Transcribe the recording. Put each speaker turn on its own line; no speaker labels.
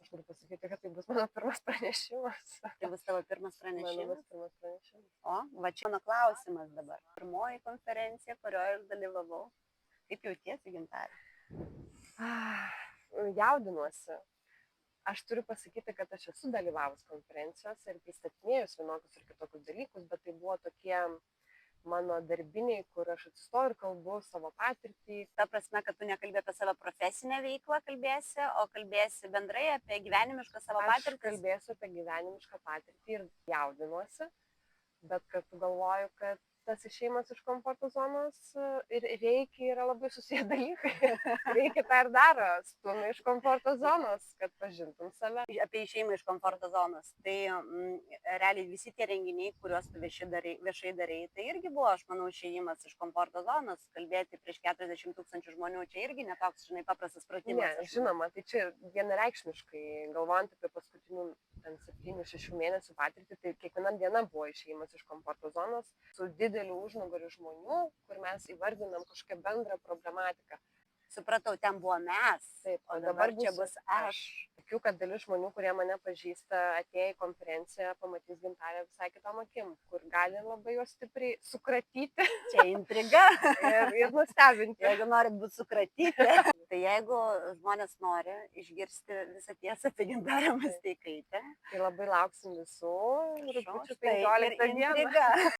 Turiu pasakyti, kad tai bus mano pirmas pranešimas.
Tai bus tavo pirmas
Mano
pranešimas.
pirmas pranešimas.
O, va čia mano klausimas dabar. Pirmoji konferencija, kurioje aš dalyvavau. Kaip jautiesi, Gintarė?
Jaudinuosi. Aš turiu pasakyti, kad aš esu dalyvavus konferencijose ir pristatinėjus vienokius ir kitokius dalykus, bet tai buvo tokie mano darbiniai, kur aš atsistoju ir kalbu savo patirtį.
Ta prasme, kad tu nekalbė apie savo profesinę veiklą kalbėsi, o kalbėsi bendrai apie gyvenimišką savo patirtį.
Aš kalbėsiu apie gyvenimišką patirtį ir jaudinuosi, bet kartu galvoju, kad tas išėjimas iš komforto zonos ir reikia yra labai susiję dalykai. Reikia tą ir daro, stumia iš komforto zonos, kad pažintum save.
Apie išėjimą iš komforto zonos. Tai realiai visi tie renginiai, kuriuos tu viešai darai, tai irgi buvo, aš manau, išėjimas iš komforto zonos. Kalbėti prieš 40 000 žmonių, čia irgi netoks, žinai, paprastas pratimas.
Ne, žinoma, tai čia vienareikšmiškai, galvojant apie paskutinių 7-6 mėnesių patirtį, tai kiekviena diena buvo išėjimas iš komforto zonos su dideliu užnugariu žmonių, kur mes įvardinam kažkokią bendrą problematiką.
Supratau, ten buvo mes,
taip,
o dabar čia bus aš.
Tikiu, kad dalis žmonių, kurie mane pažįsta, atėję į konferenciją, pamatys Gintarę visai kitom akim, kur gali labai juos stipriai sukratyti.
Čia intriga.
ir nustebinti.
Jeigu norit būti sukratyti, tai jeigu žmonės nori išgirsti visą tiesą apie Gintarę Masteikaitę,
tai labai lauksim visų.
Prašau,
Rugpjūčio
štai ir
15 dieną.
intriga.